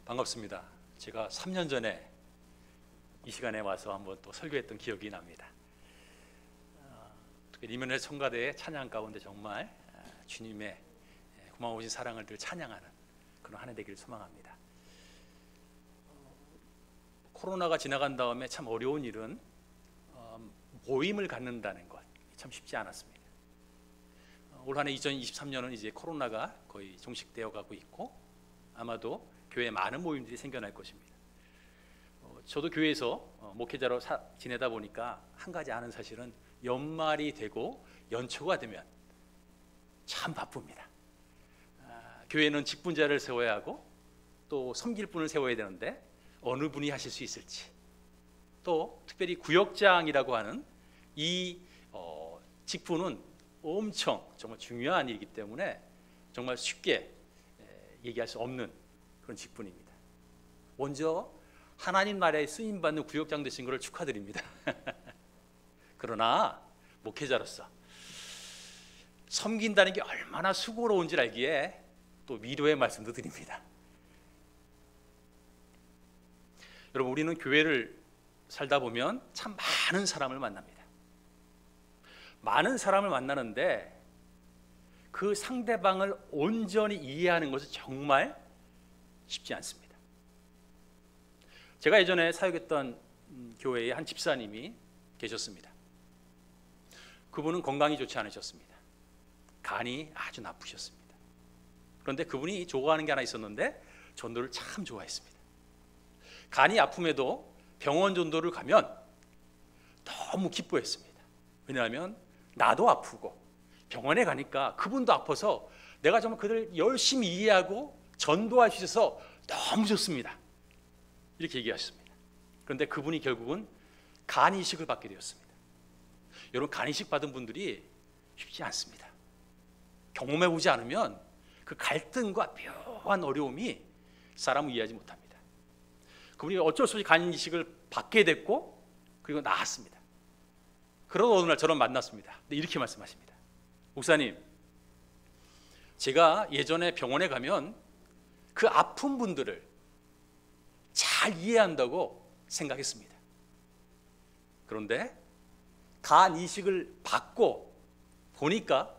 반갑습니다. 제가 3년 전에 이 시간에 와서 한번 또 설교했던 기억이 납니다. 특히 리면의 성가대의 찬양 가운데 정말 주님의 고마우신 사랑을 늘 찬양하는 그런 한 해 되기를 소망합니다. 코로나가 지나간 다음에 참 어려운 일은 모임을 갖는다는 것 참 쉽지 않았습니다. 올 한 해 2023년은 이제 코로나가 거의 종식되어 가고 있고 아마도 교회에 많은 모임들이 생겨날 것입니다. 저도 교회에서 목회자로 지내다 보니까 한 가지 아는 사실은 연말이 되고 연초가 되면 참 바쁩니다. 교회는 직분자를 세워야 하고 또 섬길 분을 세워야 되는데 어느 분이 하실 수 있을지, 또 특별히 구역장이라고 하는 이 직분은 엄청 정말 중요한 일이기 때문에 정말 쉽게 얘기할 수 없는 그런 직분입니다. 먼저 하나님 나라에 쓰임받는 구역장 되신 것을 축하드립니다. 그러나 목회자로서 섬긴다는 게 얼마나 수고로운지 알기에 또 위로의 말씀도 드립니다. 여러분, 우리는 교회를 살다 보면 참 많은 사람을 만납니다. 많은 사람을 만나는데 그 상대방을 온전히 이해하는 것은 정말 쉽지 않습니다. 제가 예전에 사역했던 교회에 한 집사님이 계셨습니다. 그분은 건강이 좋지 않으셨습니다. 간이 아주 나쁘셨습니다. 그런데 그분이 좋아하는 게 하나 있었는데 전도를 참 좋아했습니다. 간이 아픔에도 병원 전도를 가면 너무 기뻐했습니다. 왜냐하면 나도 아프고 병원에 가니까 그분도 아파서 내가 정말 그들 열심히 이해하고 전도할 수 있어서 너무 좋습니다. 이렇게 얘기하셨습니다. 그런데 그분이 결국은 간 이식을 받게 되었습니다. 여러분, 간 이식 받은 분들이 쉽지 않습니다. 경험해 보지 않으면 그 갈등과 묘한 어려움이 사람을 이해하지 못합니다. 그분이 어쩔 수 없이 간 이식을 받게 됐고 그리고 나았습니다. 그러다 어느 날 저를 만났습니다. 근데 이렇게 말씀하십니다. 목사님, 제가 예전에 병원에 가면 그 아픈 분들을 잘 이해한다고 생각했습니다. 그런데 간 이식을 받고 보니까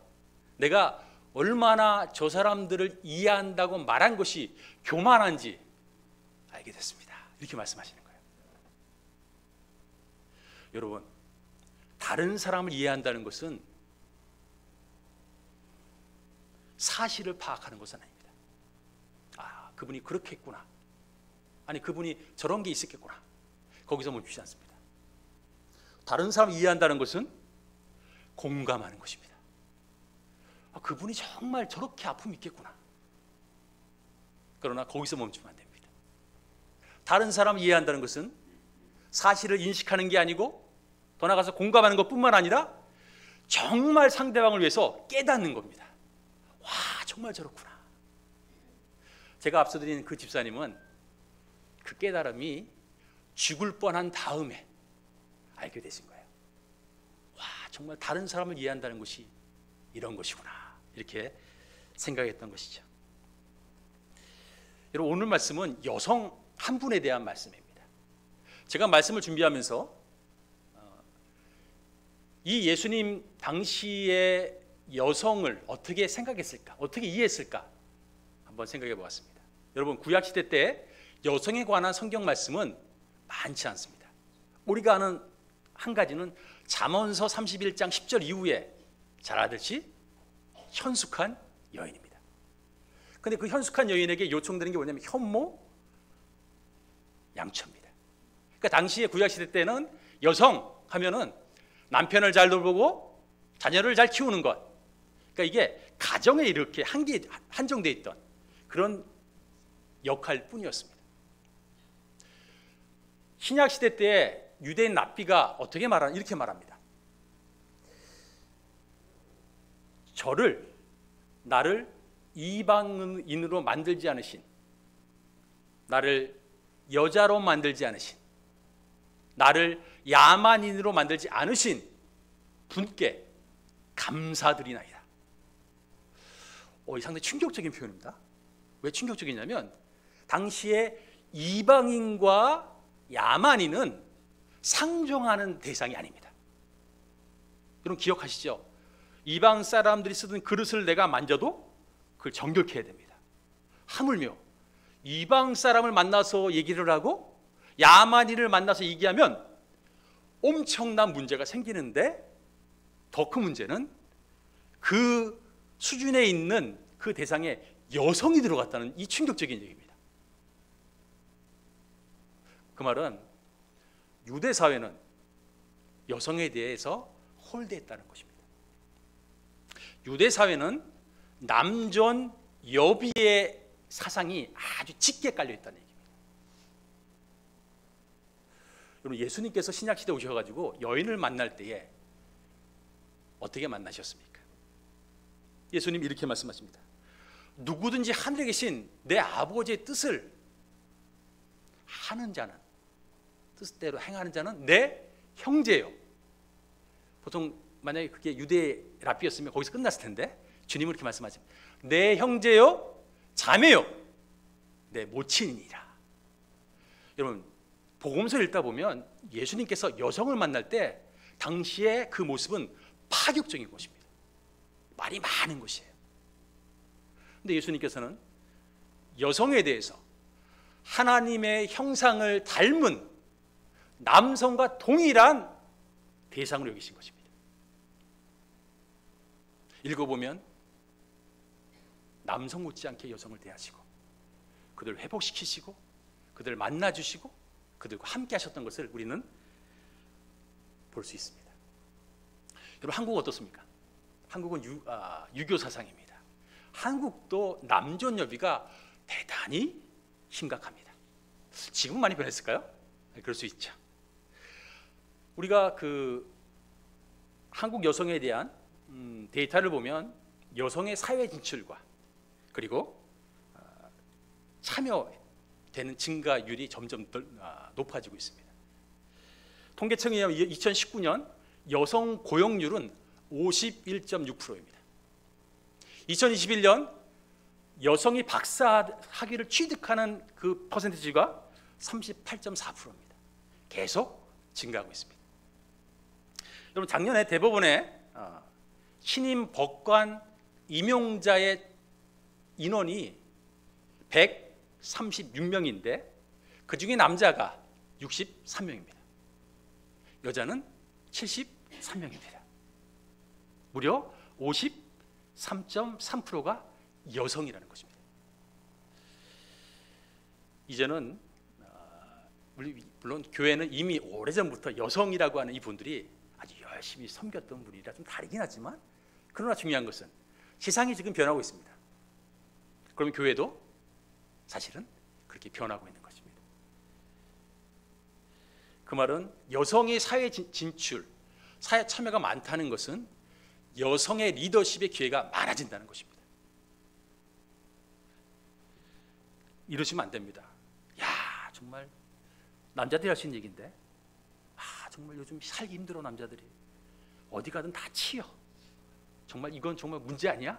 내가 얼마나 저 사람들을 이해한다고 말한 것이 교만한지 알게 됐습니다. 이렇게 말씀하시는 거예요. 여러분, 다른 사람을 이해한다는 것은 사실을 파악하는 것은 아닙니다. 아, 그분이 그렇게 했구나. 아니, 그분이 저런 게 있었겠구나. 거기서 멈추지 않습니다. 다른 사람을 이해한다는 것은 공감하는 것입니다. 아, 그분이 정말 저렇게 아픔이 있겠구나. 그러나 거기서 멈추면 안 됩니다. 다른 사람을 이해한다는 것은 사실을 인식하는 게 아니고 더 나아가서 공감하는 것뿐만 아니라 정말 상대방을 위해서 깨닫는 겁니다. 와, 정말 저렇구나. 제가 앞서 드린 그 집사님은 그 깨달음이 죽을 뻔한 다음에 알게 되신 거예요. 와, 정말 다른 사람을 이해한다는 것이 이런 것이구나. 이렇게 생각했던 것이죠. 여러분, 오늘 말씀은 여성 한 분에 대한 말씀입니다. 제가 말씀을 준비하면서 이 예수님 당시의 여성을 어떻게 생각했을까? 어떻게 이해했을까? 한번 생각해 보았습니다. 여러분, 구약시대 때 여성에 관한 성경 말씀은 많지 않습니다. 우리가 아는 한 가지는 잠언서 31장 10절 이후에 잘 아듯이 현숙한 여인입니다. 그런데 그 현숙한 여인에게 요청되는 게 뭐냐면 현모, 양처입니다. 그러니까 당시의 구약시대 때는 여성 하면은 남편을 잘 돌보고 자녀를 잘 키우는 것, 그러니까 이게 가정에 이렇게 한정되어 있던 그런 역할뿐이었습니다. 신약시대 때 유대인 랍비가 어떻게 말하냐, 이렇게 말합니다. 나를 이방인으로 만들지 않으신, 나를 여자로 만들지 않으신, 나를 야만인으로 만들지 않으신 분께 감사드리나이다. 이 상당히 충격적인 표현입니다. 왜 충격적이냐면 당시에 이방인과 야만인은 상종하는 대상이 아닙니다. 여러분 기억하시죠? 이방 사람들이 쓰던 그릇을 내가 만져도 그걸 정결케 해야 됩니다. 하물며 이방 사람을 만나서 얘기를 하고 야만인을 만나서 얘기하면 엄청난 문제가 생기는데, 더 큰 문제는 그 수준에 있는 그 대상에 여성이 들어갔다는 이 충격적인 얘기입니다. 그 말은 유대 사회는 여성에 대해서 홀대했다는 것입니다. 유대 사회는 남존 여비의 사상이 아주 짙게 깔려 있다는 얘기입니다. 여러분, 예수님께서 신약 시대에 오셔가지고 여인을 만날 때에 어떻게 만나셨습니까? 예수님 이렇게 말씀하십니다. 누구든지 하늘에 계신 내 아버지의 뜻을 하는 자는, 뜻대로 행하는 자는 내 형제요. 보통 만약에 그게 유대 랍비였으면 거기서 끝났을 텐데 주님은 이렇게 말씀하십니다. 내 형제요, 자매요, 내 모친이니라. 여러분, 복음서 읽다 보면 예수님께서 여성을 만날 때 당시의 그 모습은 파격적인 것입니다. 말이 많은 것이에요. 근데 예수님께서는 여성에 대해서 하나님의 형상을 닮은 남성과 동일한 대상으로 여기신 것입니다. 읽어보면 남성 못지않게 여성을 대하시고 그들을 회복시키시고 그들을 만나주시고 그들과 함께 하셨던 것을 우리는 볼 수 있습니다. 여러분, 한국은 어떻습니까? 한국은 유교 사상입니다. 한국도 남존여비가 대단히 심각합니다. 지금 많이 변했을까요? 그럴 수 있죠. 우리가 그 한국 여성에 대한 데이터를 보면 여성의 사회 진출과 그리고 참여되는 증가율이 점점 높아지고 있습니다. 통계청에 의하면 2019년 여성 고용률은 51.6%입니다. 2021년 여성이 박사 학위를 취득하는 그 퍼센티지가 38.4%입니다. 계속 증가하고 있습니다. 여러분, 작년에 대법원에 신임 법관 임용자의 인원이 136명인데 그 중에 남자가 63명입니다. 여자는 73명입니다. 무려 53.3%가 여성이라는 것입니다. 이제는 물론 교회는 이미 오래전부터 여성이라고 하는 이분들이 아주 열심히 섬겼던 분이라 좀 다르긴 하지만, 그러나 중요한 것은 세상이 지금 변하고 있습니다. 그러면 교회도 사실은 그렇게 변하고 있는 것입니다. 그 말은 여성의 사회 진출, 사회 참여가 많다는 것은 여성의 리더십의 기회가 많아진다는 것입니다. 이러시면 안 됩니다. 야, 정말 남자들이 할 수 있는 얘기인데, 정말 요즘 살기 힘들어. 남자들이 어디 가든 다 치여. 정말 이건 정말 문제 아니야?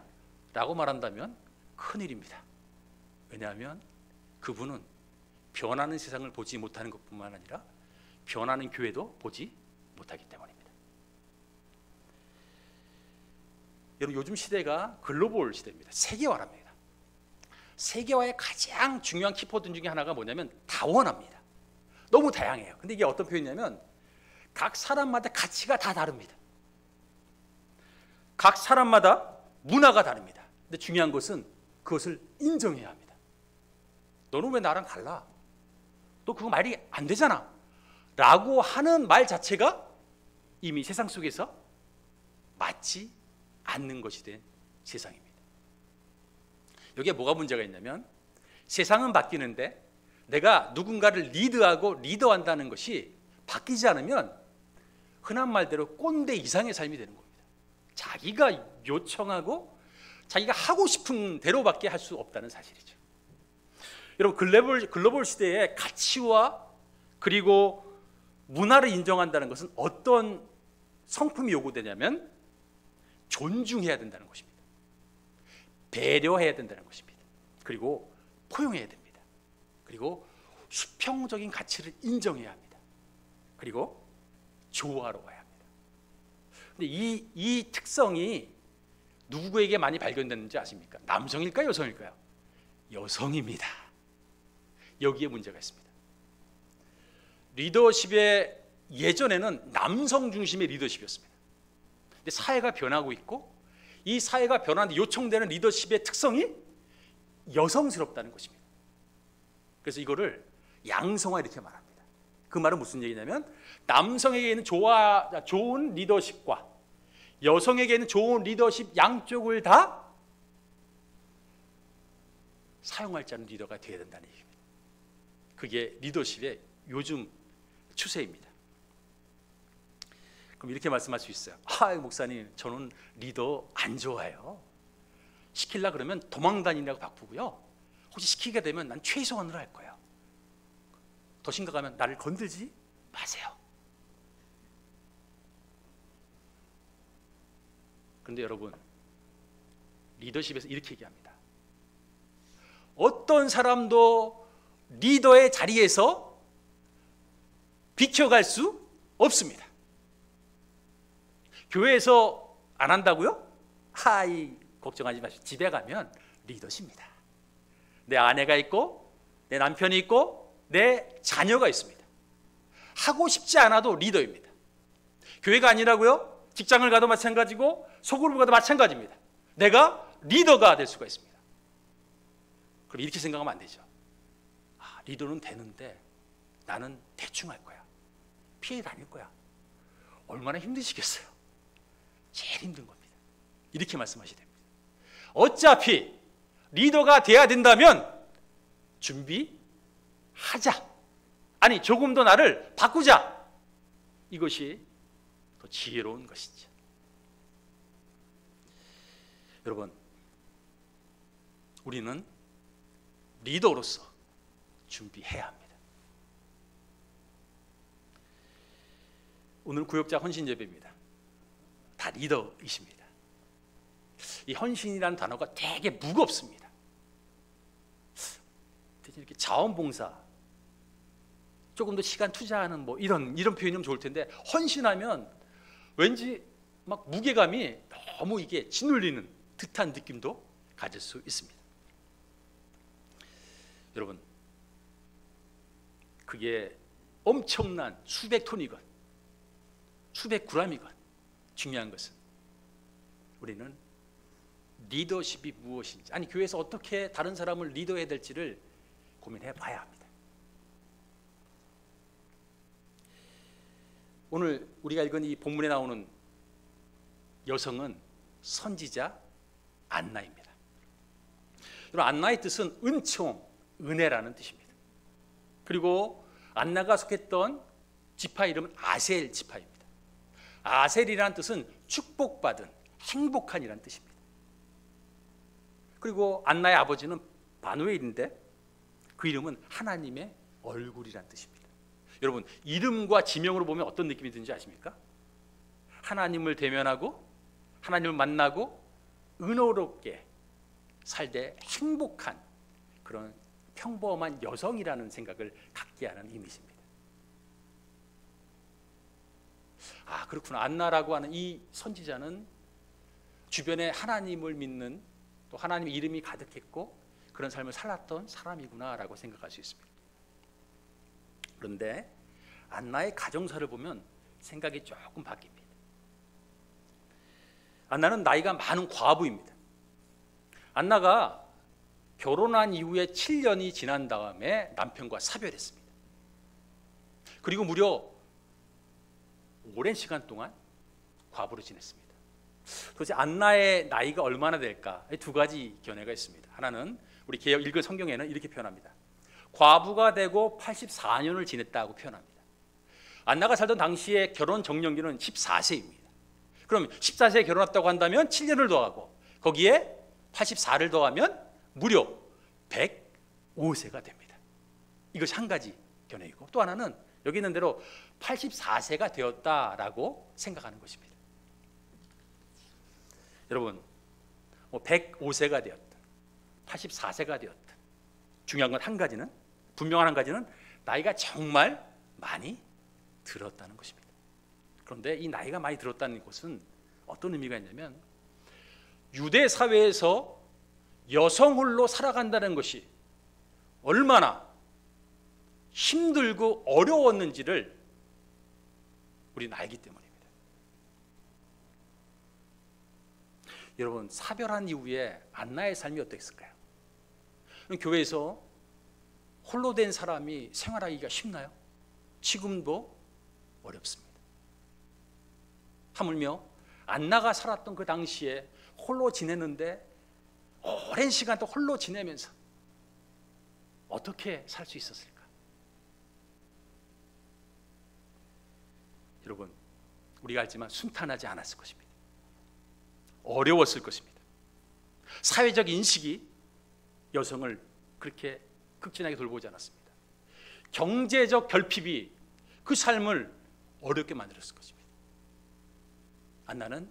라고 말한다면 큰일입니다. 왜냐하면 그분은 변하는 세상을 보지 못하는 것뿐만 아니라 변하는 교회도 보지 못하기 때문입니다. 여러분, 요즘 시대가 글로벌 시대입니다. 세계화랍니다. 세계화의 가장 중요한 키포드 중에 하나가 뭐냐면 다원화입니다. 너무 다양해요. 근데 이게 어떤 표현이냐면 각 사람마다 가치가 다 다릅니다. 각 사람마다 문화가 다릅니다. 근데 중요한 것은 그것을 인정해야 합니다. 너는 왜 나랑 달라? 너 그거 말이 안 되잖아. 라고 하는 말 자체가 이미 세상 속에서 맞지 않는 것이 된 세상입니다. 여기에 뭐가 문제가 있냐면, 세상은 바뀌는데 내가 누군가를 리드하고 리더한다는 것이 바뀌지 않으면 흔한 말대로 꼰대 이상의 삶이 되는 겁니다. 자기가 요청하고 자기가 하고 싶은 대로밖에 할 수 없다는 사실이죠. 여러분, 글로벌 시대의 가치와 그리고 문화를 인정한다는 것은 어떤 성품이 요구되냐면 존중해야 된다는 것입니다. 배려해야 된다는 것입니다. 그리고 포용해야 됩니다. 그리고 수평적인 가치를 인정해야 합니다. 그리고 조화로워야 합니다. 근데 이 특성이 누구에게 많이 발견됐는지 아십니까? 남성일까요, 여성일까요? 여성입니다. 여기에 문제가 있습니다. 리더십의 예전에는 남성 중심의 리더십이었습니다. 근데 사회가 변하고 있고 이 사회가 변하는데 요청되는 리더십의 특성이 여성스럽다는 것입니다. 그래서 이거를 양성화 이렇게 말합니다. 그 말은 무슨 얘기냐면 남성에게 있는 좋은 리더십과 여성에게 있는 좋은 리더십 양쪽을 다 사용할 줄 아는 리더가 되어야 된다는 얘기입니다. 그게 리더십의 요즘 추세입니다. 그럼 이렇게 말씀할 수 있어요. 목사님, 저는 리더 안 좋아해요. 시키려 그러면 도망 다니려고 바쁘고요. 혹시 시키게 되면 난 최소한으로 할 거예요. 더 심각하면 나를 건들지 마세요. 그런데 여러분, 리더십에서 이렇게 얘기합니다. 어떤 사람도 리더의 자리에서 비켜갈 수 없습니다. 교회에서 안 한다고요? 걱정하지 마시고 집에 가면 리더십니다. 내 아내가 있고 내 남편이 있고 내 자녀가 있습니다. 하고 싶지 않아도 리더입니다. 교회가 아니라고요? 직장을 가도 마찬가지고 소그룹을 가도 마찬가지입니다. 내가 리더가 될 수가 있습니다. 그럼 이렇게 생각하면 안 되죠. 리더는 되는데 나는 대충 할 거야. 피해 다닐 거야. 얼마나 힘드시겠어요. 제일 힘든 겁니다. 이렇게 말씀하셔야 됩니다. 어차피 리더가 돼야 된다면 준비하자. 아니, 조금 더 나를 바꾸자. 이것이 더 지혜로운 것이죠. 여러분, 우리는 리더로서 준비해야 합니다. 오늘 구역자 헌신 예배입니다. 다 리더이십니다. 이 헌신이라는 단어가 되게 무겁습니다. 이렇게 자원봉사, 조금 더 시간 투자하는 이런 표현이면 좋을 텐데 헌신하면 왠지 막 무게감이 너무 이게 짓눌리는 듯한 느낌도 가질 수 있습니다. 여러분, 그게 엄청난 수백 톤이건 수백 그램이건 중요한 것은 우리는 리더십이 무엇인지, 아니 교회에서 어떻게 다른 사람을 리더해야 될지를 고민해 봐야 합니다. 오늘 우리가 읽은 이 본문에 나오는 여성은 선지자 안나입니다. 여러분, 안나의 뜻은 은총, 은혜라는 뜻입니다. 그리고 안나가 속했던 지파 이름은 아셀 지파입니다. 아셀이라는 뜻은 축복받은, 행복한이라는 뜻입니다. 그리고 안나의 아버지는 바누엘인데 그 이름은 하나님의 얼굴이라는 뜻입니다. 여러분, 이름과 지명으로 보면 어떤 느낌이 드는지 아십니까? 하나님을 대면하고 하나님을 만나고 은혜롭게 살되 행복한 그런 평범한 여성이라는 생각을 갖게 하는 이미지입니다. 그렇구나. 안나라고 하는 이 선지자는 주변에 하나님을 믿는, 또 하나님의 이름이 가득했고 그런 삶을 살았던 사람이구나라고 생각할 수 있습니다. 그런데 안나의 가정사를 보면 생각이 조금 바뀝니다. 안나는 나이가 많은 과부입니다. 안나가 결혼한 이후에 7년이 지난 다음에 남편과 사별했습니다. 그리고 무려 오랜 시간 동안 과부로 지냈습니다. 도대체 안나의 나이가 얼마나 될까? 두 가지 견해가 있습니다. 하나는 우리 개역 읽은 성경에는 이렇게 표현합니다. 과부가 되고 84년을 지냈다고 표현합니다. 안나가 살던 당시에 결혼 정년기는 14세입니다. 그럼 14세에 결혼했다고 한다면 7년을 더하고 거기에 84를 더하면 무려 105세가 됩니다. 이것이 한 가지 견해이고, 또 하나는 여기 있는 대로 84세가 되었다라고 생각하는 것입니다. 여러분, 105세가 되었든 84세가 되었든 중요한 건 한 가지는 분명한 한 가지는 나이가 정말 많이 들었다는 것입니다. 그런데 이 나이가 많이 들었다는 것은 어떤 의미가 있냐면 유대 사회에서 여성 홀로 살아간다는 것이 얼마나 힘들고 어려웠는지를 우리는 알기 때문입니다. 여러분, 사별한 이후에 안나의 삶이 어땠을까요? 교회에서 홀로 된 사람이 생활하기가 쉽나요? 지금도 어렵습니다. 하물며 안나가 살았던 그 당시에 홀로 지냈는데 오랜 시간 동안 홀로 지내면서 어떻게 살 수 있었을까? 여러분, 우리가 알지만 순탄하지 않았을 것입니다. 어려웠을 것입니다. 사회적 인식이 여성을 그렇게 극진하게 돌보지 않았습니다. 경제적 결핍이 그 삶을 어렵게 만들었을 것입니다. 안나는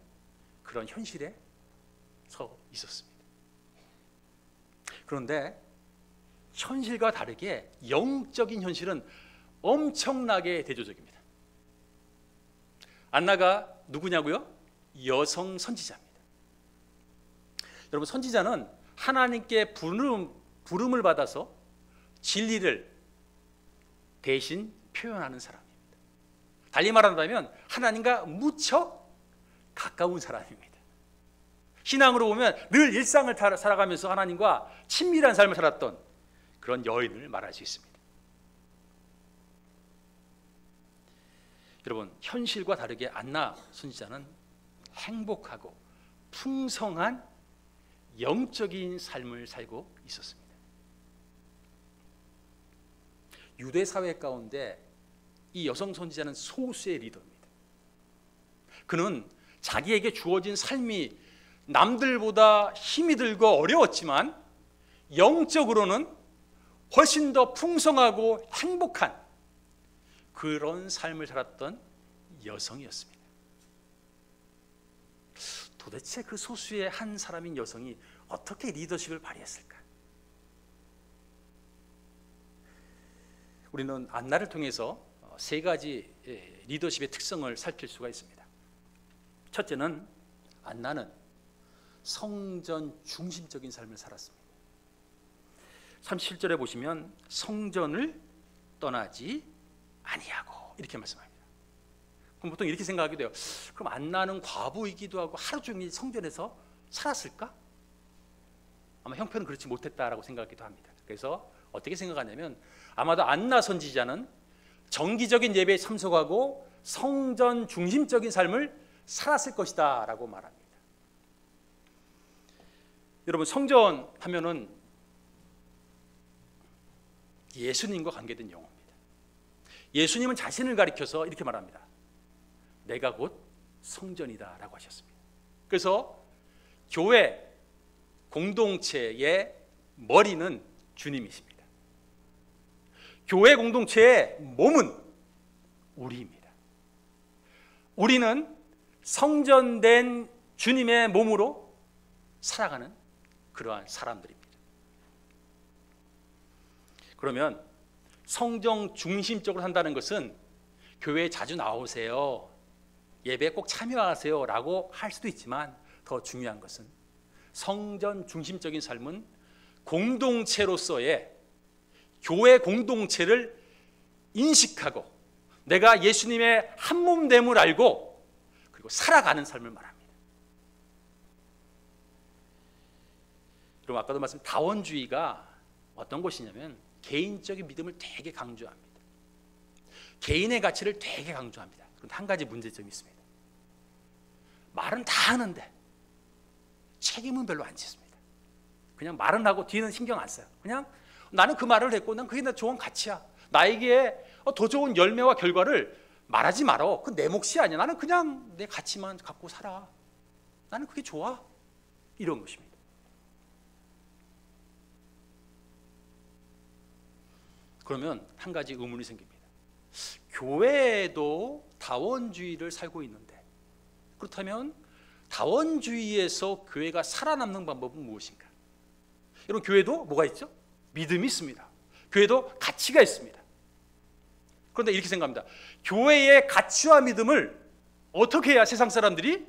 그런 현실에 서 있었습니다. 그런데 현실과 다르게 영적인 현실은 엄청나게 대조적입니다. 안나가 누구냐고요? 여성 선지자입니다. 여러분, 선지자는 하나님께 부름을 받아서 진리를 대신 표현하는 사람입니다. 달리 말한다면 하나님과 무척 가까운 사람입니다. 신앙으로 보면 늘 일상을 살아가면서 하나님과 친밀한 삶을 살았던 그런 여인을 말할 수 있습니다. 여러분, 현실과 다르게 안나 선지자는 행복하고 풍성한 영적인 삶을 살고 있었습니다. 유대 사회 가운데 이 여성 선지자는 소수의 리더입니다. 그는 자기에게 주어진 삶이 남들보다 힘이 들고 어려웠지만 영적으로는 훨씬 더 풍성하고 행복한 그런 삶을 살았던 여성이었습니다. 도대체 그 소수의 한 사람인 여성이 어떻게 리더십을 발휘했을까? 우리는 안나를 통해서 세 가지 리더십의 특성을 살필 수가 있습니다. 첫째는 안나는 성전 중심적인 삶을 살았습니다. 37절에 보시면 성전을 떠나지 아니하고 이렇게 말씀합니다. 그럼 보통 이렇게 생각하게 돼요. 그럼 안나는 과부이기도 하고 하루 종일 성전에서 살았을까? 아마 형편은 그렇지 못했다라고 생각하기도 합니다. 그래서 어떻게 생각하냐면 아마도 안나 선지자는 정기적인 예배에 참석하고 성전 중심적인 삶을 살았을 것이다 라고 말합니다. 여러분, 성전 하면은 예수님과 관계된 용어입니다. 예수님은 자신을 가리켜서 이렇게 말합니다. 내가 곧 성전이다 라고 하셨습니다. 그래서 교회 공동체의 머리는 주님이십니다. 교회 공동체의 몸은 우리입니다. 우리는 성전된 주님의 몸으로 살아가는 그러한 사람들입니다. 그러면 성경 중심적으로 한다는 것은 교회에 자주 나오세요, 예배에 꼭 참여하세요 라고 할 수도 있지만 더 중요한 것은 성전 중심적인 삶은 공동체로서의 교회 공동체를 인식하고 내가 예수님의 한 몸됨을 알고 그리고 살아가는 삶을 말합니다. 그럼 아까도 말씀 다원주의가 어떤 것이냐면 개인적인 믿음을 되게 강조합니다. 개인의 가치를 되게 강조합니다. 그런데 한 가지 문제점이 있습니다. 말은 다 하는데 책임은 별로 안 짓습니다. 그냥 말은 하고 뒤는 신경 안 써요. 그냥 나는 그 말을 했고 난 그게 나 좋은 가치야. 나에게 더 좋은 열매와 결과를 말하지 말어. 그건 내 몫이 아니야. 나는 그냥 내 가치만 갖고 살아. 나는 그게 좋아. 이런 것입니다. 그러면 한 가지 의문이 생깁니다. 교회에도 다원주의를 살고 있는데 그렇다면 다원주의에서 교회가 살아남는 방법은 무엇인가? 여러분, 교회도 뭐가 있죠? 믿음이 있습니다. 교회도 가치가 있습니다. 그런데 이렇게 생각합니다. 교회의 가치와 믿음을 어떻게 해야 세상 사람들이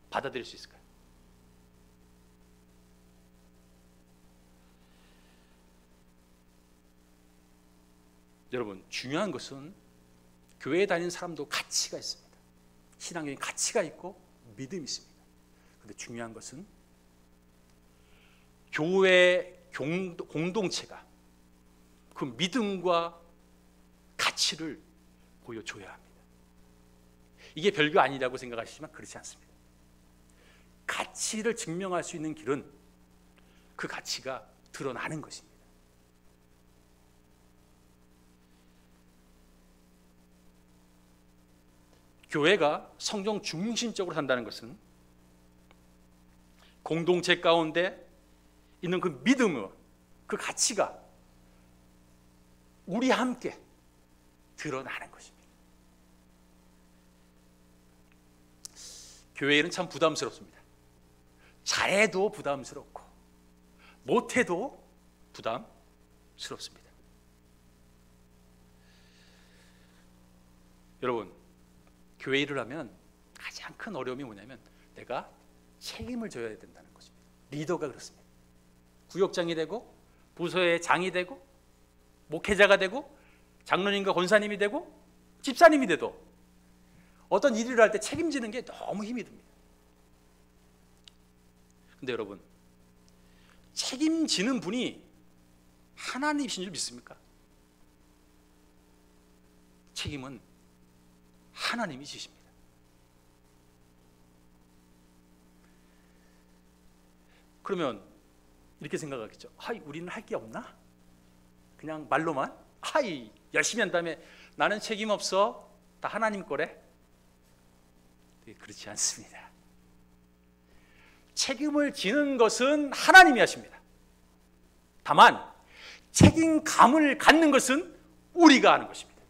받아들일 수 있을까요? 여러분, 중요한 것은 교회에 다니는 사람도 가치가 있습니다. 신앙적인 가치가 있고 믿음이 있습니다. 그런데 중요한 것은 교회 공동체가 그 믿음과 가치를 보여줘야 합니다. 이게 별거 아니라고 생각하시지만 그렇지 않습니다. 가치를 증명할 수 있는 길은 그 가치가 드러나는 것입니다. 교회가 성경 중심적으로 산다는 것은 공동체 가운데 있는 그 믿음의 그 가치가 우리 함께 드러나는 것입니다. 교회 일은 참 부담스럽습니다. 잘해도 부담스럽고 못해도 부담스럽습니다. 여러분, 교회 일을 하면 가장 큰 어려움이 뭐냐면 내가 책임을 져야 된다는 것입니다. 리더가 그렇습니다. 구역장이 되고 부서의 장이 되고 목회자가 되고 장로님과 권사님이 되고 집사님이 돼도 어떤 일을 할 때 책임지는 게 너무 힘이 듭니다. 근데 여러분, 책임지는 분이 하나님이신 줄 믿습니까? 책임은 하나님이 지십니다. 그러면 이렇게 생각하겠죠. 하이, 우리는 할 게 없나? 그냥 말로만 하이 열심히 한 다음에 나는 책임 없어, 다 하나님 거래? 그렇지 않습니다. 책임을 지는 것은 하나님이 하십니다. 다만 책임감을 갖는 것은 우리가 하는 것입니다.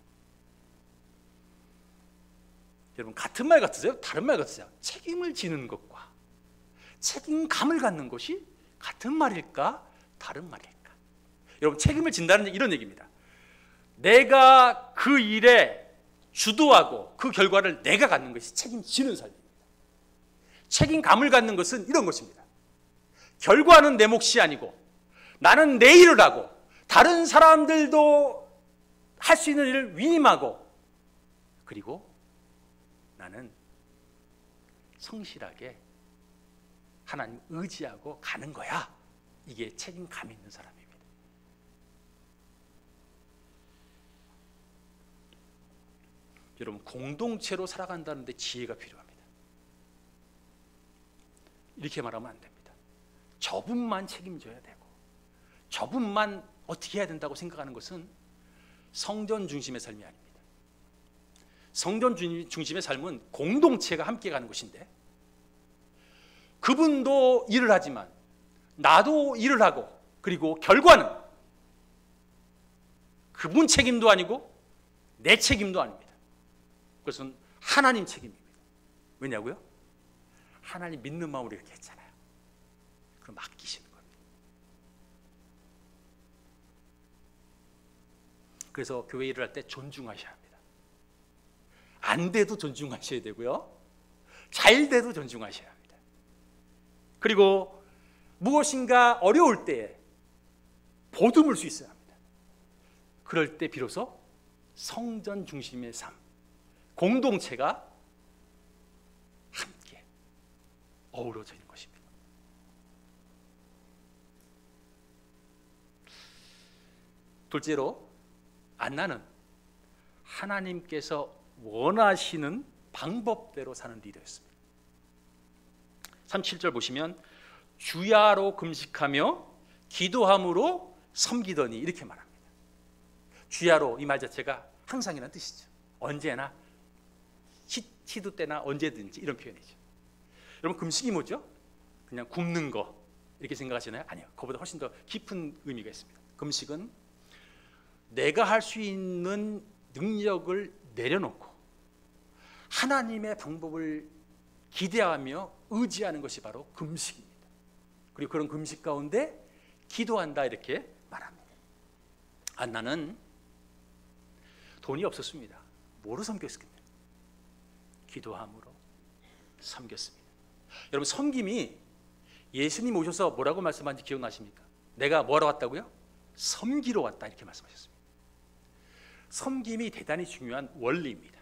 여러분, 같은 말 같으세요? 다른 말 같으세요? 책임을 지는 것과 책임감을 갖는 것이 같은 말일까? 다른 말일까? 여러분, 책임을 진다는 이런 얘기입니다. 내가 그 일에 주도하고 그 결과를 내가 갖는 것이 책임지는 삶입니다. 책임감을 갖는 것은 이런 것입니다. 결과는 내 몫이 아니고 나는 내 일을 하고 다른 사람들도 할 수 있는 일을 위임하고 그리고 나는 성실하게 하나님 의지하고 가는 거야. 이게 책임감 있는 사람입니다. 여러분, 공동체로 살아간다는 데 지혜가 필요합니다. 이렇게 말하면 안 됩니다. 저분만 책임져야 되고 저분만 어떻게 해야 된다고 생각하는 것은 성전 중심의 삶이 아닙니다. 성전 중심의 삶은 공동체가 함께 가는 것인데 그분도 일을 하지만 나도 일을 하고 그리고 결과는 그분 책임도 아니고 내 책임도 아닙니다. 그것은 하나님 책임입니다. 왜냐고요? 하나님 믿는 마음으로 이렇게 했잖아요. 그럼 맡기시는 겁니다. 그래서 교회 일을 할 때 존중하셔야 합니다. 안 돼도 존중하셔야 되고요. 잘 돼도 존중하셔야 합니다. 그리고 무엇인가 어려울 때에 보듬을 수 있어야 합니다. 그럴 때 비로소 성전 중심의 삶, 공동체가 함께 어우러져 있는 것입니다. 둘째로, 안나는 하나님께서 원하시는 방법대로 사는 리더였습니다. 37절 보시면 주야로 금식하며 기도함으로 섬기더니 이렇게 말합니다. 주야로, 이 말 자체가 항상이라는 뜻이죠. 언제나, 시도 때나 언제든지, 이런 표현이죠. 여러분, 금식이 뭐죠? 그냥 굶는 거 이렇게 생각하시나요? 아니요. 그보다 훨씬 더 깊은 의미가 있습니다. 금식은 내가 할 수 있는 능력을 내려놓고 하나님의 방법을 기대하며 의지하는 것이 바로 금식입니다. 그리고 그런 금식 가운데 기도한다, 이렇게 말합니다. 안나는 돈이 없었습니다. 뭐로 섬겼겠냐? 기도함으로 섬겼습니다. 여러분, 섬김이 예수님 오셔서 뭐라고 말씀하는지 기억나십니까? 내가 뭐하러 왔다고요? 섬기러 왔다, 이렇게 말씀하셨습니다. 섬김이 대단히 중요한 원리입니다.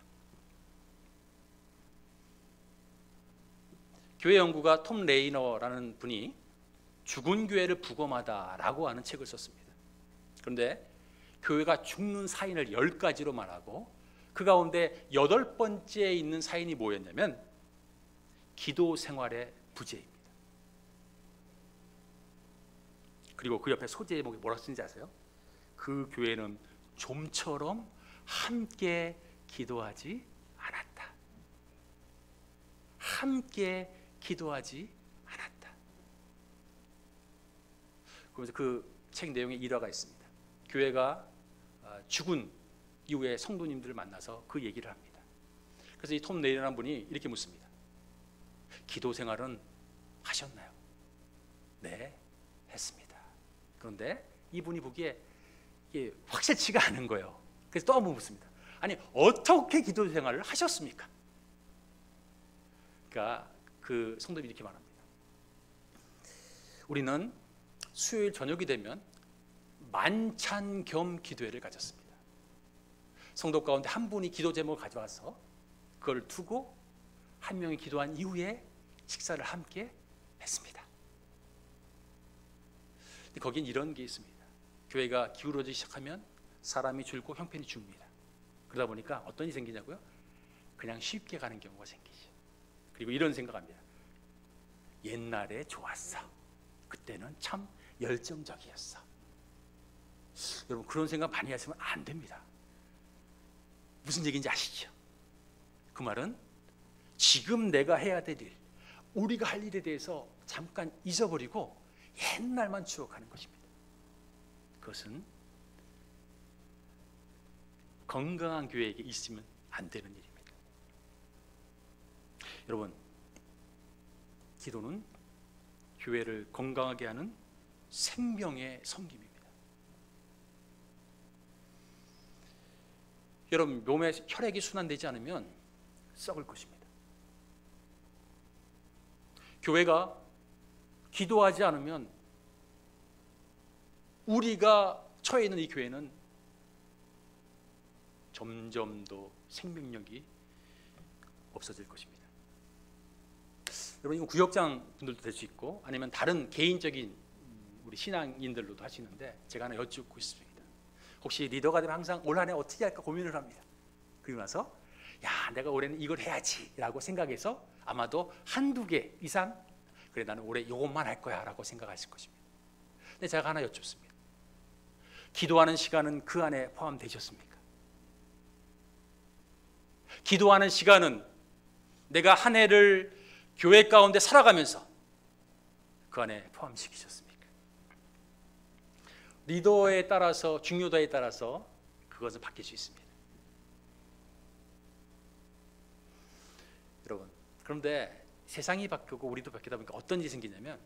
교회 연구가 톰 레이너라는 분이 죽은 교회를 부검하다라고 하는 책을 썼습니다. 그런데 교회가 죽는 사인을 10가지로 말하고 그 가운데 8번째에 있는 사인이 뭐였냐면 기도 생활의 부재입니다. 그리고 그 옆에 소재 제목이 뭐라고 쓰는지 아세요? 그 교회는 좀처럼 함께 기도하지 않았다. 함께 기도하지 않았다. 그러면서 그 책 내용에 일화가 있습니다. 교회가 죽은 이후에 성도님들을 만나서 그 얘기를 합니다. 그래서 이 톰 레이너라는 분이 이렇게 묻습니다. 기도 생활은 하셨나요? 네, 했습니다. 그런데 이분이 보기에 이게 확실치가 않은 거예요. 그래서 또 한 번 묻습니다. 아니, 어떻게 기도 생활을 하셨습니까? 그러니까 그 성도님이 이렇게 말합니다. 우리는 수요일 저녁이 되면 만찬 겸 기도회를 가졌습니다. 성도 가운데 한 분이 기도 제목을 가져와서 그걸 두고 한 명이 기도한 이후에 식사를 함께 했습니다. 근데 거긴 이런 게 있습니다. 교회가 기울어지기 시작하면 사람이 줄고 형편이 줍니다. 그러다 보니까 어떤 일이 생기냐고요? 그냥 쉽게 가는 경우가 생기죠. 그리고 이런 생각합니다. 옛날에 좋았어. 그때는 참 열정적이었어. 여러분, 그런 생각 많이 하시면 안 됩니다. 무슨 얘기인지 아시죠? 그 말은 지금 내가 해야 될 일, 우리가 할 일에 대해서 잠깐 잊어버리고 옛날만 추억하는 것입니다. 그것은 건강한 교회에게 있으면 안 되는 일입니다. 여러분, 기도는 교회를 건강하게 하는 생명의 섬김입니다. 여러분, 몸에 혈액이 순환되지 않으면 썩을 것입니다. 교회가 기도하지 않으면 우리가 처해 있는 이 교회는 점점 더 생명력이 없어질 것입니다. 여러분, 이건 구역장 분들도 될 수 있고 아니면 다른 개인적인 우리 신앙인들로도 하시는데 제가 하나 여쭙고 있습니다. 혹시 리더가 되면 항상 올 한 해 어떻게 할까 고민을 합니다. 그리고 나서 야, 내가 올해는 이걸 해야지 라고 생각해서 아마도 한두 개 이상 그래, 나는 올해 이것만 할 거야 라고 생각하실 것입니다. 근데 제가 하나 여쭙습니다. 기도하는 시간은 그 안에 포함되셨습니까? 기도하는 시간은 내가 한 해를 교회 가운데 살아가면서 그 안에 포함시키셨습니까? 리더에 따라서, 중요도에 따라서 그것은 바뀔 수 있습니다. 여러분, 그런데 세상이 바뀌고 우리도 바뀌다 보니까 어떤 일이 생기냐면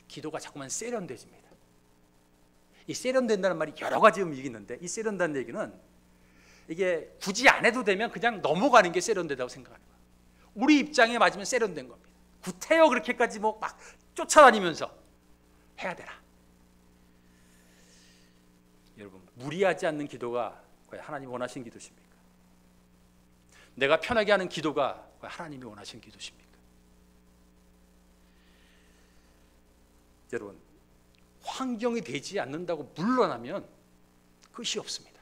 기도가 자꾸만 세련돼집니다. 이 세련된다는 말이 여러 가지 의미가 있는데 이 세련된다는 얘기는 이게 굳이 안 해도 되면 그냥 넘어가는 게 세련되다고 생각하는 거예요. 우리 입장에 맞으면 세련된 겁니다. 구태여 그렇게까지 뭐 막 쫓아다니면서 해야 되나? 여러분, 무리하지 않는 기도가 과연 하나님이 원하시는 기도십니까? 내가 편하게 하는 기도가 과연 하나님이 원하시는 기도십니까? 여러분, 환경이 되지 않는다고 물러나면 끝이 없습니다.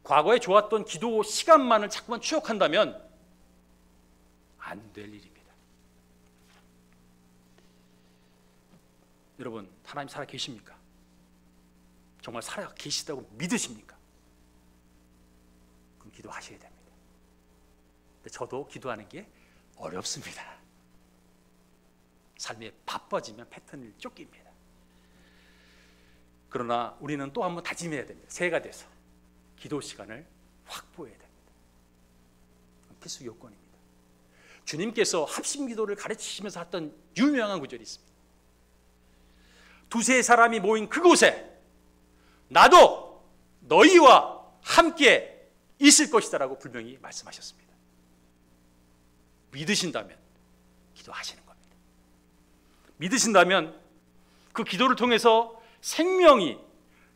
과거에 좋았던 기도 시간만을 자꾸만 추억한다면 안 될 일입니다. 여러분, 하나님 살아 계십니까? 정말 살아 계시다고 믿으십니까? 그럼 기도하셔야 됩니다. 근데 저도 기도하는 게 어렵습니다. 삶이 바빠지면 패턴을 쫓깁니다. 그러나 우리는 또 한 번 다짐해야 됩니다. 새해가 돼서 기도 시간을 확보해야 됩니다. 필수 요건입니다. 주님께서 합심 기도를 가르치시면서 했던 유명한 구절이 있습니다. 두세 사람이 모인 그곳에 나도 너희와 함께 있을 것이다라고 분명히 말씀하셨습니다. 믿으신다면 기도하시는 겁니다. 믿으신다면 그 기도를 통해서 생명이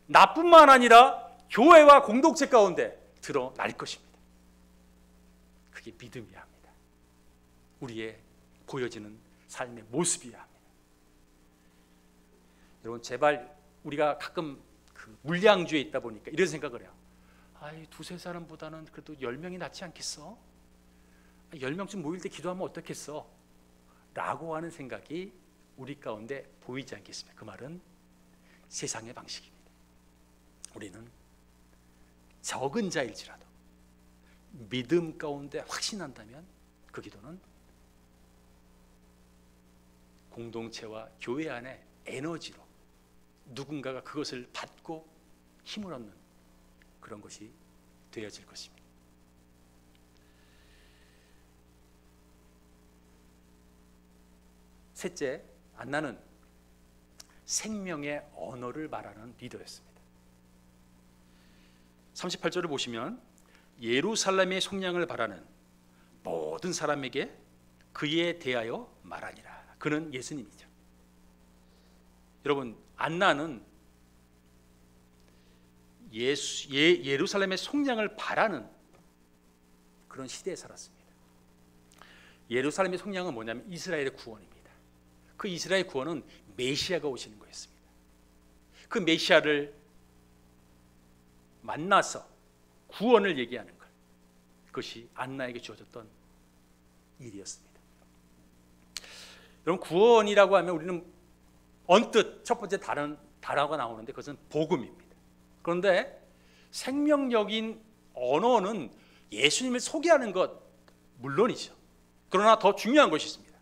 나뿐만 아니라 교회와 공동체 가운데 드러날 것입니다. 그게 믿음이야 합니다. 우리의 보여지는 삶의 모습이야 합니다. 여러분, 제발 우리가 가끔 그 물량주의에 있다 보니까 이런 생각을 해요. 아이, 두세 사람보다는 그래도 10명이 낫지 않겠어? 10명쯤 모일 때 기도하면 어떻겠어? 라고 하는 생각이 우리 가운데 보이지 않겠습니까? 그 말은 세상의 방식입니다. 우리는 적은 자일지라도 믿음 가운데 확신한다면 그 기도는 공동체와 교회 안에 에너지로 누군가가 그것을 받고 힘을 얻는 그런 것이 되어질 것입니다. 셋째, 안나는 생명의 언어를 말하는 리더였습니다. 38절을 보시면 예루살렘의 속량을 바라는 모든 사람에게 그에 대하여 말하니라. 그는 예수님이죠. 여러분, 안나는 예루살렘의 속량을 바라는 그런 시대에 살았습니다. 예루살렘의 속량은 뭐냐면 이스라엘의 구원입니다. 그 이스라엘 구원은 메시아가 오시는 거였습니다. 그 메시아를 만나서 구원을 얘기하는 것, 그것이 안나에게 주어졌던 일이었습니다. 여러분, 구원이라고 하면 우리는 언뜻 첫 번째 단어가 나오는데 그것은 복음입니다. 그런데 생명력인 언어는 예수님을 소개하는 것 물론이죠. 그러나 더 중요한 것이 있습니다.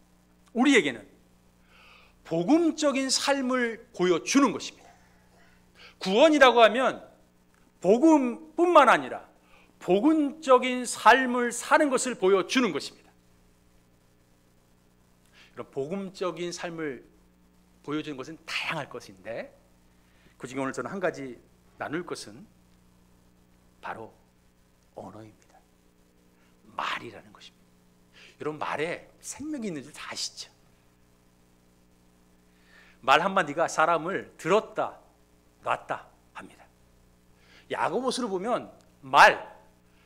우리에게는 복음적인 삶을 보여주는 것입니다. 구원이라고 하면 복음뿐만 아니라 복음적인 삶을 사는 것을 보여주는 것입니다. 이런 복음적인 삶을 보여주는 것은 다양할 것인데 그중에 오늘 저는 한 가지 나눌 것은 바로 언어입니다. 말이라는 것입니다. 여러분, 말에 생명이 있는 줄 다 아시죠? 말 한마디가 사람을 들었다 놨다 합니다. 야고보서를 보면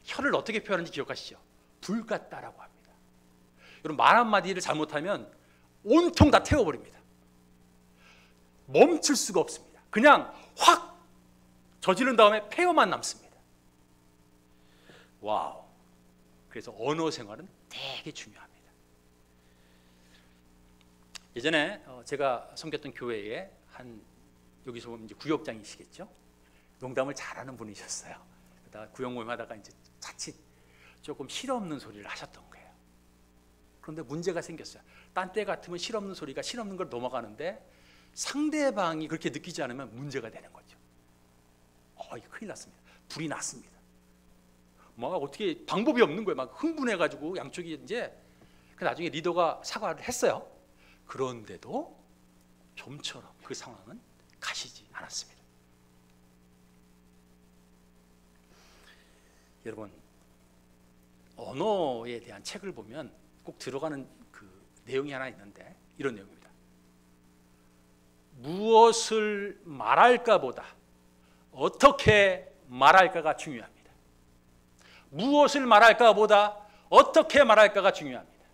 혀를 어떻게 표현하는지 기억하시죠? 불 같다라고 합니다. 여러분, 말 한마디를 잘못하면 온통 다 태워버립니다. 멈출 수가 없습니다. 그냥 확 저지른 다음에 폐허만 남습니다. 와우. 그래서 언어 생활은 되게 중요합니다. 예전에 제가 섬겼던 교회에 여기서 보면 이제 구역장이시겠죠? 농담을 잘하는 분이셨어요. 그러다가 구역 모임하다가 이제 자칫 조금 실없는 소리를 하셨던 거예요. 그런데 문제가 생겼어요. 딴 때 같으면 실없는 소리가 실없는 걸 넘어가는데 상대방이 그렇게 느끼지 않으면 문제가 되는 거죠. 이거 큰일 났습니다. 불이 났습니다. 막 어떻게 방법이 없는 거예요. 막 흥분해가지고 양쪽이 이제 나중에 리더가 사과를 했어요. 그런데도 좀처럼 그 상황은 가시지 않았습니다. 여러분, 언어에 대한 책을 보면 꼭 들어가는 그 내용이 하나 있는데 이런 내용입니다. 무엇을 말할까 보다 어떻게 말할까가 중요합니다. 무엇을 말할까 보다 어떻게 말할까가 중요합니다.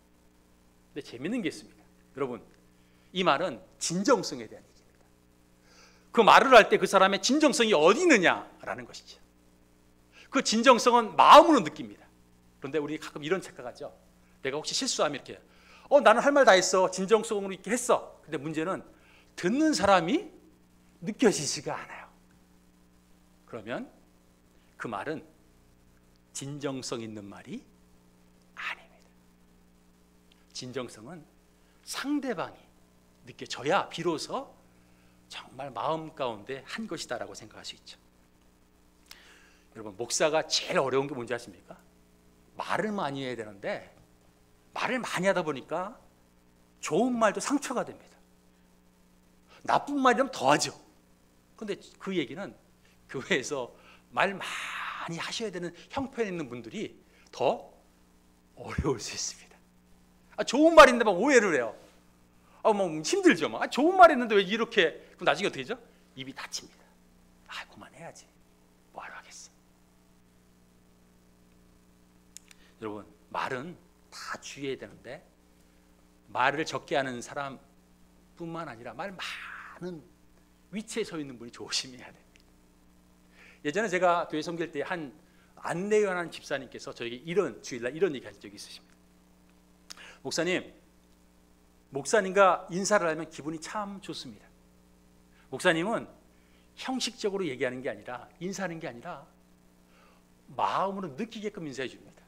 근데 재밌는 게 있습니다. 여러분, 이 말은 진정성에 대한 얘기입니다. 그 말을 할 때 그 사람의 진정성이 어디 있느냐라는 것이죠. 그 진정성은 마음으로 느낍니다. 그런데 우리 가끔 이런 착각하죠. 내가 혹시 실수하면 이렇게 나는 할 말 다 했어. 진정성으로 이렇게 했어. 근데 문제는 듣는 사람이 느껴지지가 않아요. 그러면 그 말은 진정성 있는 말이 아닙니다. 진정성은 상대방이 느껴져야 비로소 정말 마음 가운데 한 것이다라고 생각할 수 있죠. 여러분, 목사가 제일 어려운 게 뭔지 아십니까? 말을 많이 해야 되는데 말을 많이 하다 보니까 좋은 말도 상처가 됩니다. 나쁜 말이라면 더하죠. 그런데 그 얘기는 교회에서 말 많이 하셔야 되는 형편에 있는 분들이 더 어려울 수 있습니다. 좋은 말인데 막 오해를 해요. 뭐 힘들죠. 막 좋은 말했는데 왜 이렇게? 그럼 나중에 어떻게 되죠? 입이 닫힙니다. 그만해야지. 뭐하러 하겠어. 여러분, 말은 다 주의해야 되는데 말을 적게 하는 사람뿐만 아니라 말 많은 위치에 서 있는 분이 조심해야 됩니다. 예전에 제가 교회 섬길 때 한 안내연한 집사님께서 저에게 주일날 이런 얘기 하신 적이 있으십니다. 목사님과 인사를 하면 기분이 참 좋습니다. 목사님은 형식적으로 얘기하는 게 아니라, 인사하는 게 아니라 마음으로 느끼게끔 인사해 줍니다.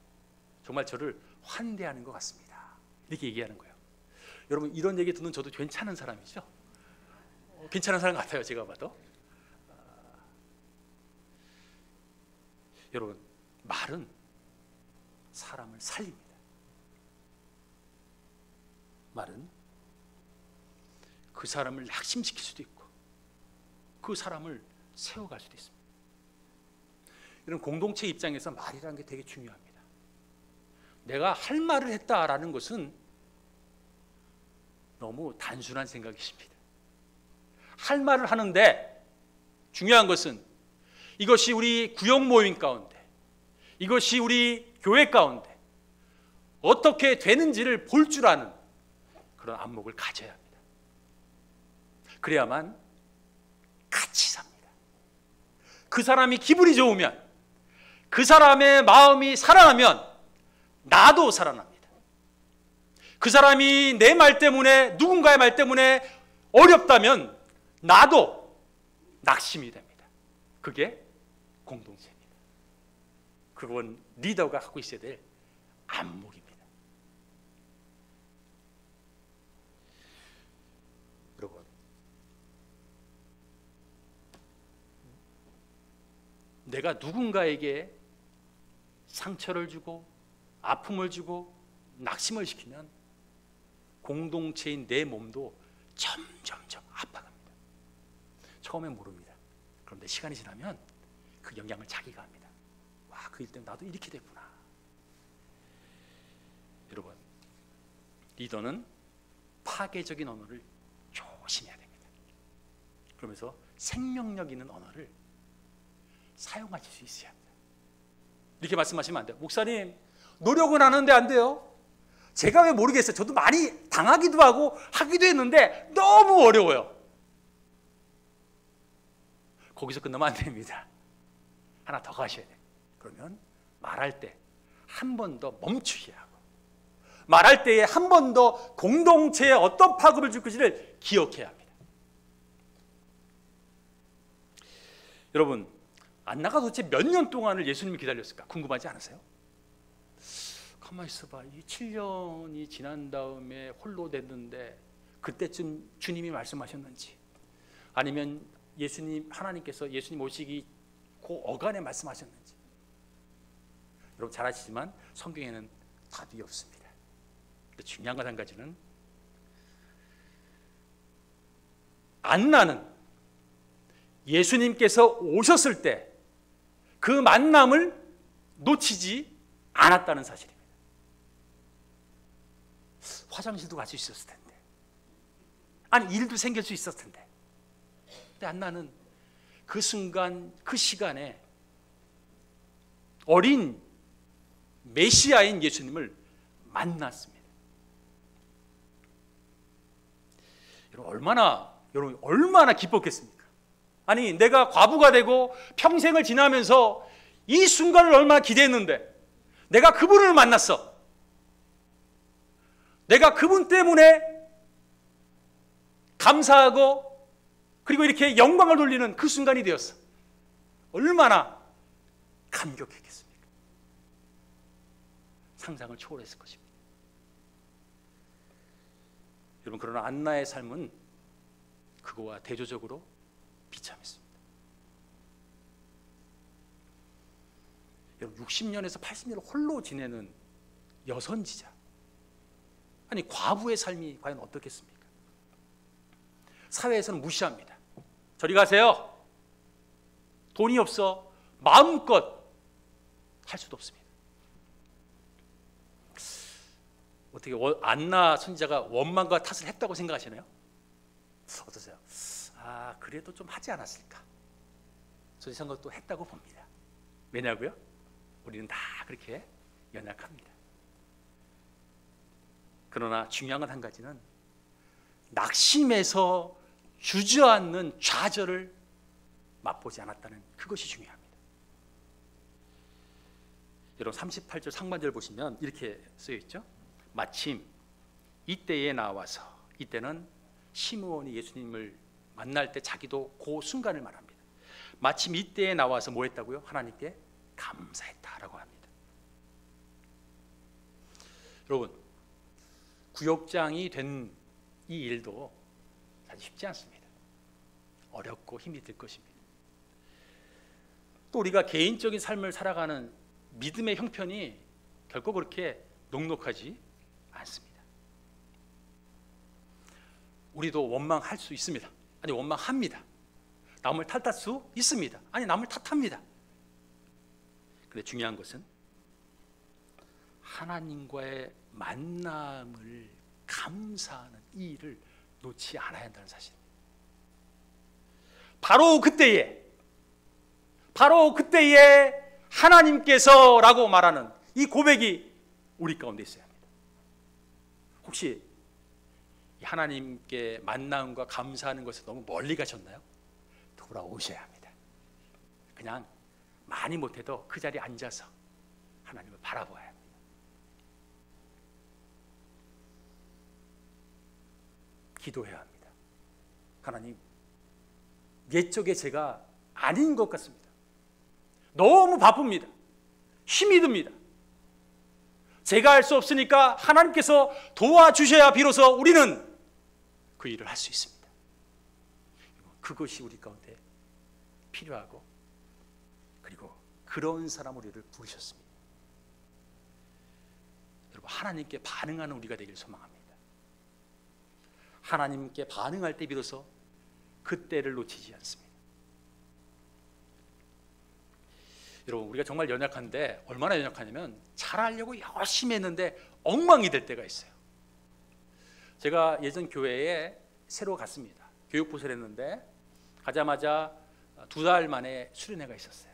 정말 저를 환대하는 것 같습니다. 이렇게 얘기하는 거예요. 여러분, 이런 얘기 듣는 저도 괜찮은 사람이죠? 괜찮은 사람 같아요, 제가 봐도. 여러분, 말은 사람을 살립니다. 말은 그 사람을 낙심시킬 수도 있고 그 사람을 세워갈 수도 있습니다. 이런 공동체 입장에서 말이라는 게 되게 중요합니다. 내가 할 말을 했다라는 것은 너무 단순한 생각이십니다. 할 말을 하는데 중요한 것은 이것이 우리 구역 모임 가운데, 이것이 우리 교회 가운데 어떻게 되는지를 볼 줄 아는 그런 안목을 가져야 합니다. 그래야만 같이 삽니다. 그 사람이 기분이 좋으면, 그 사람의 마음이 살아나면 나도 살아납니다. 그 사람이 내 말 때문에, 누군가의 말 때문에 어렵다면 나도 낙심이 됩니다. 그게 공동체입니다. 그건 리더가 갖고 있어야 될 안목입니다. 여러분, 내가 누군가에게 상처를 주고 아픔을 주고 낙심을 시키면 공동체인 내 몸도 점점점 아파갑니다. 처음엔 모릅니다. 그런데 시간이 지나면 그 영향을 자기가 합니다. 와, 그 일 때문에 나도 이렇게 됐구나. 여러분, 리더는 파괴적인 언어를 조심해야 됩니다. 그러면서 생명력 있는 언어를 사용하실 수 있어야 합니다. 이렇게 말씀하시면 안 돼요. 목사님, 노력은 하는데 안 돼요. 제가 왜 모르겠어요. 저도 많이 당하기도 하고 하기도 했는데 너무 어려워요. 거기서 끝나면 안 됩니다. 하나 더 가셔야 돼요. 그러면 말할 때 한 번 더 멈추게 하고, 말할 때에 한 번 더 공동체에 어떤 파급을 줄 것인지를 기억해야 합니다. 여러분, 안나가 도대체 몇 년 동안을 예수님을 기다렸을까 궁금하지 않으세요? 가만히 있어봐. 이 7년이 지난 다음에 홀로 됐는데 그때쯤 주님이 말씀하셨는지, 아니면 하나님께서 예수님 오시기 그 어간에 말씀하셨는지. 여러분 잘 아시지만 성경에는 답이 없습니다. 근데 중요한 것 한 가지는, 안나는 예수님께서 오셨을 때 그 만남을 놓치지 않았다는 사실입니다. 화장실도 갈 수 있었을 텐데, 아니 일도 생길 수 있었을 텐데, 근데 안나는 그 순간, 그 시간에 어린 메시아인 예수님을 만났습니다. 여러분 얼마나 기뻤겠습니까? 아니, 내가 과부가 되고 평생을 지나면서 이 순간을 얼마나 기대했는데 내가 그분을 만났어. 내가 그분 때문에 감사하고 그리고 이렇게 영광을 돌리는 그 순간이 되었어. 얼마나 감격했겠습니까? 상상을 초월했을 것입니다. 여러분, 그러나 안나의 삶은 그거와 대조적으로 비참했습니다. 여러분, 60년에서 80년을 홀로 지내는 여선지자, 아니 과부의 삶이 과연 어떻겠습니까? 사회에서는 무시합니다. 저리 가세요. 돈이 없어. 마음껏 할 수도 없습니다. 어떻게 안나 선지자가 원망과 탓을 했다고 생각하시나요? 어떠세요? 그래도 좀 하지 않았을까? 저는 생각도 했다고 봅니다. 왜냐고요? 우리는 다 그렇게 연약합니다. 그러나 중요한 건 한 가지는 낙심해서 주저앉는 좌절을 맛보지 않았다는 그것이 중요합니다. 여러분 38절 상반절 보시면 이렇게 쓰여 있죠. 마침 이때에 나와서, 이때는 시므온이 예수님을 만날 때 자기도 그 순간을 말합니다. 마침 이때에 나와서 뭐 했다고요? 하나님께 감사했다라고 합니다. 여러분, 구역장이 된 이 일도 사실 쉽지 않습니다. 어렵고 힘이 들 것입니다. 또 우리가 개인적인 삶을 살아가는 믿음의 형편이 결코 그렇게 녹록하지 않습니다. 우리도 원망할 수 있습니다. 아니, 원망합니다. 남을 탓할 수 있습니다. 아니, 남을 탓합니다. 그런데 중요한 것은 하나님과의 만남을 감사하는 이 일을 놓지 않아야 한다는 사실입니다. 바로 그때에 하나님께서라고 말하는 이 고백이 우리 가운데 있어야 합니다. 혹시 하나님께 만남과 감사하는 것에 너무 멀리 가셨나요? 돌아오셔야 합니다. 그냥 많이 못해도 그 자리에 앉아서 하나님을 바라보아야 합니다. 기도해야 합니다. 하나님, 옛적의 제가 아닌 것 같습니다. 너무 바쁩니다. 힘이 듭니다. 제가 할 수 없으니까 하나님께서 도와주셔야 비로소 우리는 그 일을 할 수 있습니다. 그것이 우리 가운데 필요하고, 그리고 그런 사람 우리를 부르셨습니다. 여러분, 하나님께 반응하는 우리가 되길 소망합니다. 하나님께 반응할 때 비로소 그때를 놓치지 않습니다. 여러분, 우리가 정말 연약한데, 얼마나 연약하냐면 잘하려고 열심히 했는데 엉망이 될 때가 있어요. 제가 예전 교회에 새로 갔습니다. 교육부서를 했는데 가자마자 2달 만에 수련회가 있었어요.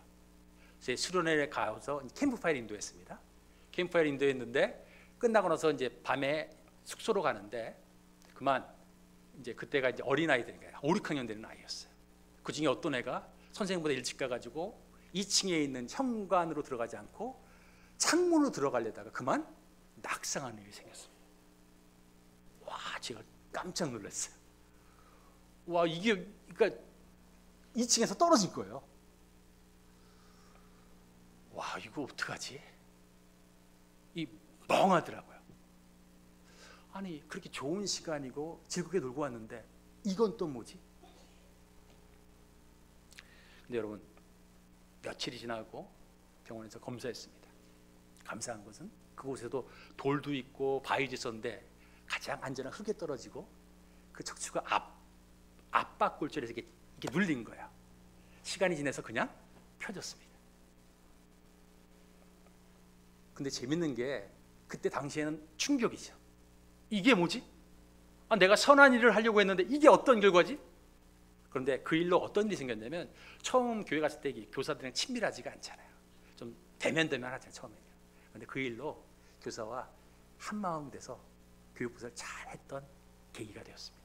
그래서 수련회에 가서 캠프파이어 인도했습니다. 캠프파이어 인도했는데 끝나고 나서 이제 밤에 숙소로 가는데, 그만 이제 그때가 이제 어린아이들인가요? 5, 6학년 되는 아이였어요. 그 중에 어떤 애가 선생님보다 일찍 가가지고 2층에 있는 현관으로 들어가지 않고 창문으로 들어가려다가 그만 낙상하는 일이 생겼습니다. 와, 제가 깜짝 놀랐어요. 와, 이게 그러니까 2층에서 떨어질 거예요. 와, 이거 어떡하지? 이 멍하더라고요. 아니, 그렇게 좋은 시간이고 즐겁게 놀고 왔는데 이건 또 뭐지? 근데 여러분, 며칠이 지나고 병원에서 검사했습니다. 감사한 것은 그곳에도 돌도 있고 바위도 있었는데 가장 안전한 흙에 떨어지고 그 척추가 압박골절에서 이렇게 눌린 거예요. 시간이 지나서 그냥 펴졌습니다. 근데 재밌는 게 그때 당시에는 충격이죠. 이게 뭐지? 내가 선한 일을 하려고 했는데 이게 어떤 결과지? 그런데 그 일로 어떤 일이 생겼냐면, 처음 교회 갔을 때 교사들이랑 친밀하지가 않잖아요. 좀 대면대면 하잖아요, 처음에는. 그런데 그 일로 교사와 한마음 돼서 교육부서를 잘 했던 계기가 되었습니다.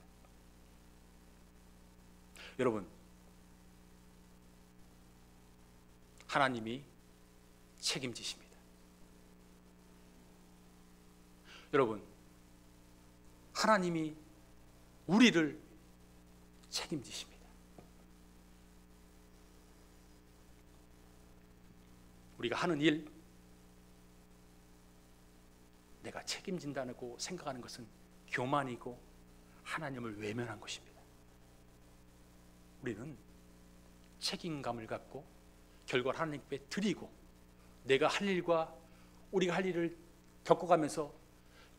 여러분, 하나님이 책임지십니다. 여러분, 하나님이 우리를 책임지십니다. 우리가 하는 일, 내가 책임진다고 생각하는 것은 교만이고 하나님을 외면한 것입니다. 우리는 책임감을 갖고 결과를 하나님께 드리고, 내가 할 일과 우리가 할 일을 겪어가면서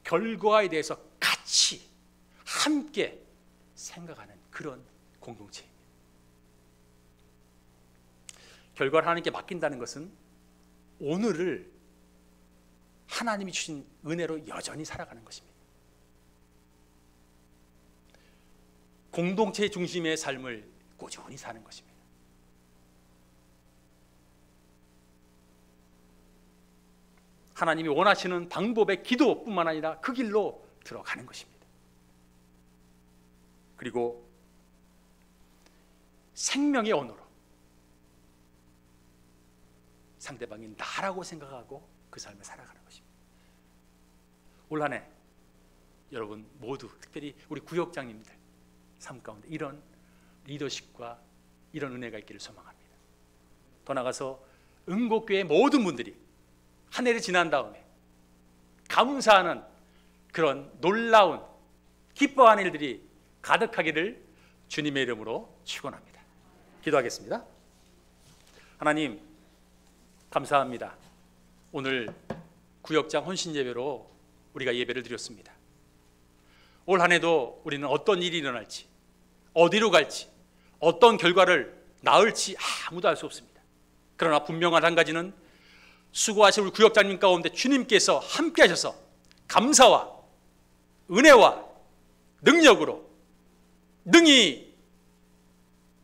결과에 대해서 같이 함께 생각하는 그 그런 공동체입니다. 결과를 하나님께 맡긴다는 것은 오늘을 하나님이 주신 은혜로 여전히 살아가는 것입니다. 공동체 중심의 삶을 꾸준히 사는 것입니다. 하나님이 원하시는 방법의 기도뿐만 아니라 그 길로 들어가는 것입니다. 그리고 생명의 언어로 상대방이 나라고 생각하고 그 삶을 살아가는 것입니다. 올 한 해 여러분 모두, 특별히 우리 구역장님들 삶 가운데 이런 리더십과 이런 은혜가 있기를 소망합니다. 더 나아가서 응곡교회 모든 분들이 한 해를 지난 다음에 감사하는 그런 놀라운 기뻐하는 일들이 가득하기를 주님의 이름으로 축원합니다. 기도하겠습니다. 하나님 감사합니다. 오늘 구역장 헌신예배로 우리가 예배를 드렸습니다. 올 한 해도 우리는 어떤 일이 일어날지, 어디로 갈지, 어떤 결과를 낳을지 아무도 알 수 없습니다. 그러나 분명한 한 가지는 수고하신 우리 구역장님 가운데 주님께서 함께 하셔서 감사와 은혜와 능력으로 능히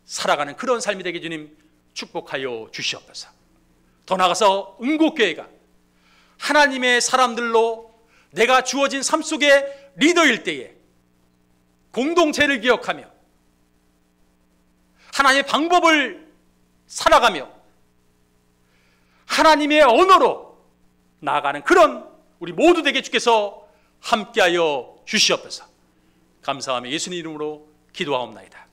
살아가는 그런 삶이 되게 주님 축복하여 주시옵소서. 더 나아가서 응곡교회가 하나님의 사람들로 내가 주어진 삶 속의 리더일 때에 공동체를 기억하며 하나님의 방법을 살아가며 하나님의 언어로 나아가는 그런 우리 모두 되게 주께서 함께하여 주시옵소서. 감사하며 예수님 이름으로 기도하옵나이다.